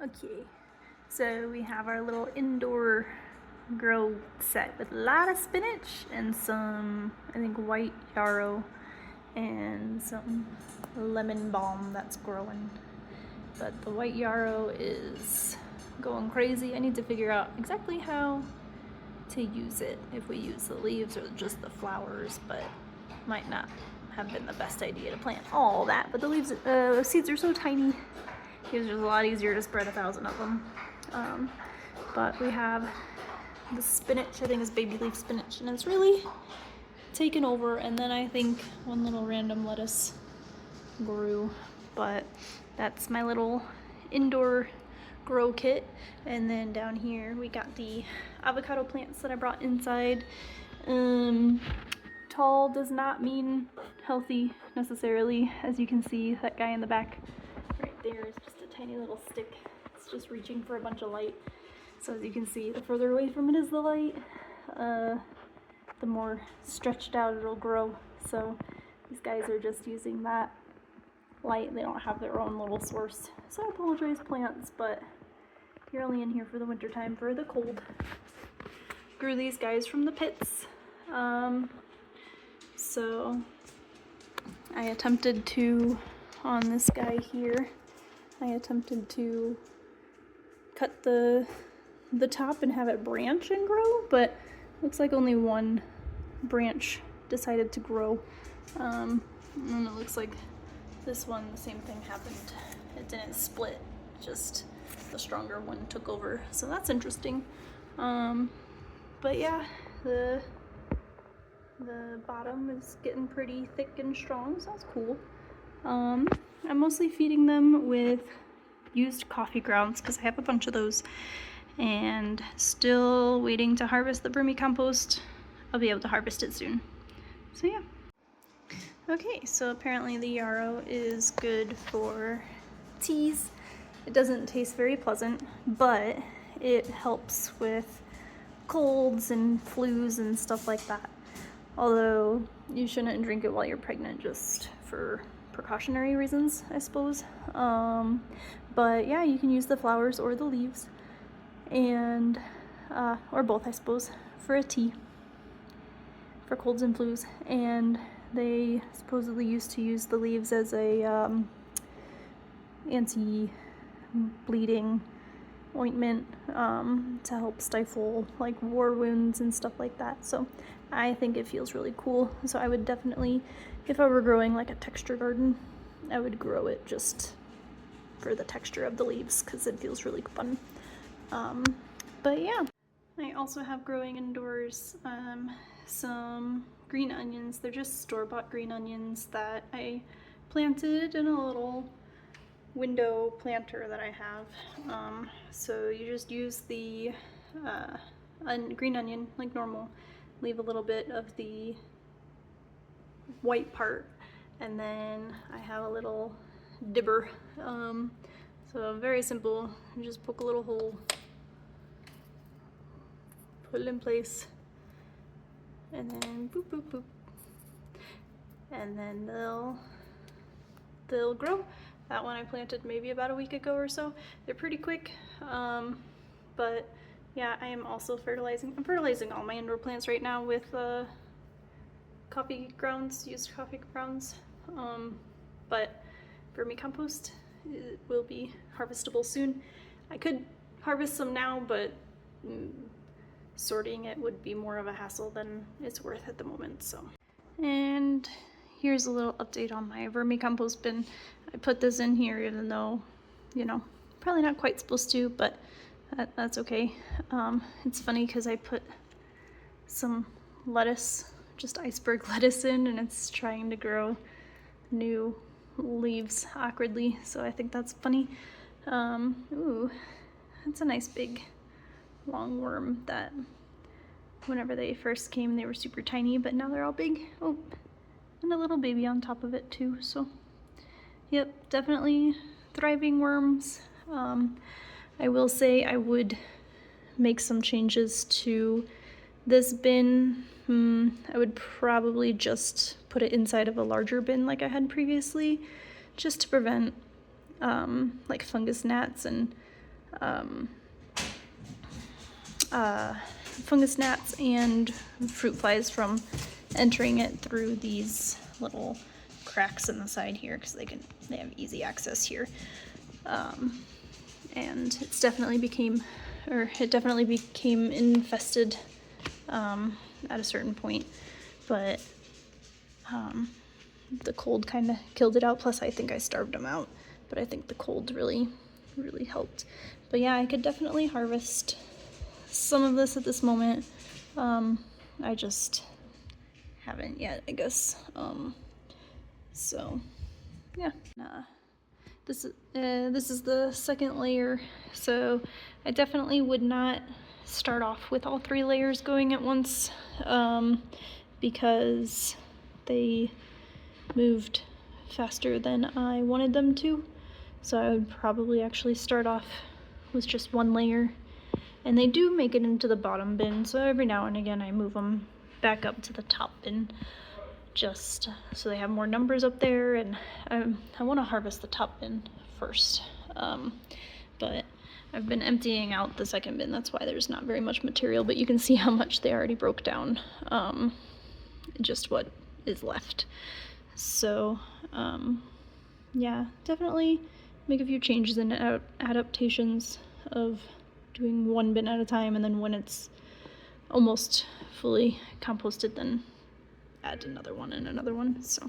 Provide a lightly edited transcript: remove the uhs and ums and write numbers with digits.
Okay, so we have our little indoor grow set with a lot of spinach and some, I think, white yarrow and some lemon balm that's growing. But the white yarrow is going crazy. I need to figure out exactly how to use it, if we use the leaves or just the flowers, but might not have been the best idea to plant all that. But the leaves, seeds are so tiny. It's just a lot easier to spread 1,000 of them. But we have the spinach, I think it's baby leaf spinach, and it's really taken over. And then I think one little random lettuce grew, but that's my little indoor grow kit. And then down here we got the avocado plants that I brought inside. Tall does not mean healthy necessarily. As you can see, that guy in the back right there is just a tiny little stick. It's just reaching for a bunch of light. So as you can see, the further away from it is the light, the more stretched out it'll grow. So these guys are just using that light. They don't have their own little source. So I apologize, plants, but you're only in here for the winter time for the cold. Grew these guys from the pits. So I attempted to, on this guy here, I attempted to cut the top and have it branch and grow, but looks like only one branch decided to grow. And it looks like this one, the same thing happened. It didn't split, just the stronger one took over. So that's interesting. But yeah, the bottom is getting pretty thick and strong, so that's cool. I'm mostly feeding them with used coffee grounds because I have a bunch of those, and still waiting to harvest the vermicompost. I'll be able to harvest it soon. So yeah. Okay, so apparently the yarrow is good for teas. It doesn't taste very pleasant, but it helps with colds and flus and stuff like that. Although you shouldn't drink it while you're pregnant, just for precautionary reasons, I suppose. But yeah, you can use the flowers or the leaves, and or both, I suppose, for a tea for colds and flus. And they supposedly used to use the leaves as a anti-bleeding ointment to help stifle like war wounds and stuff like that. So I think it feels really cool. So I would definitely, if I were growing like a texture garden, I would grow it just for the texture of the leaves because it feels really fun. But yeah, I also have growing indoors some green onions. They're just store-bought green onions that I planted in a little window planter that I have. So you just use the green onion like normal, leave a little bit of the white part, and then I have a little dibber. So very simple, you just poke a little hole, put it in place, and then boop boop boop, and then they'll grow. That one I planted maybe about a week ago or so. They're pretty quick, but yeah, I am also fertilizing. I'm fertilizing all my indoor plants right now with coffee grounds, used coffee grounds. But vermicompost will be harvestable soon. I could harvest some now, but sorting it would be more of a hassle than it's worth at the moment. So, and here's a little update on my vermicompost bin. I put this in here even though, you know, probably not quite supposed to, but that's okay. It's funny because I put some lettuce, just iceberg lettuce in, and it's trying to grow new leaves awkwardly, so I think that's funny. Ooh, that's a nice big long worm that whenever they first came they were super tiny, but now they're all big. Oh, and a little baby on top of it too. So yep, definitely thriving worms. I will say I would make some changes to this bin. I would probably just put it inside of a larger bin like I had previously, just to prevent like fungus gnats and fungus gnats and fruit flies from entering it through these little cracks in the side here, because they have easy access here. And it definitely became infested at a certain point, but the cold kind of killed it out. Plus I think I starved them out, but I think the cold really helped. But yeah, I could definitely harvest some of this at this moment. I just haven't yet, I guess. So yeah. This is the second layer, so I definitely would not start off with all 3 layers going at once, because they moved faster than I wanted them to. So I would probably actually start off with just 1 layer, and they do make it into the bottom bin, so every now and again I move them back up to the top bin, just so they have more numbers up there. And I want to harvest the top bin first, but I've been emptying out the second bin. That's why there's not very much material, but you can see how much they already broke down, just what is left. So yeah, definitely make a few changes and adaptations of doing 1 bin at a time, and then when it's almost fully composted, then add another one and another one. So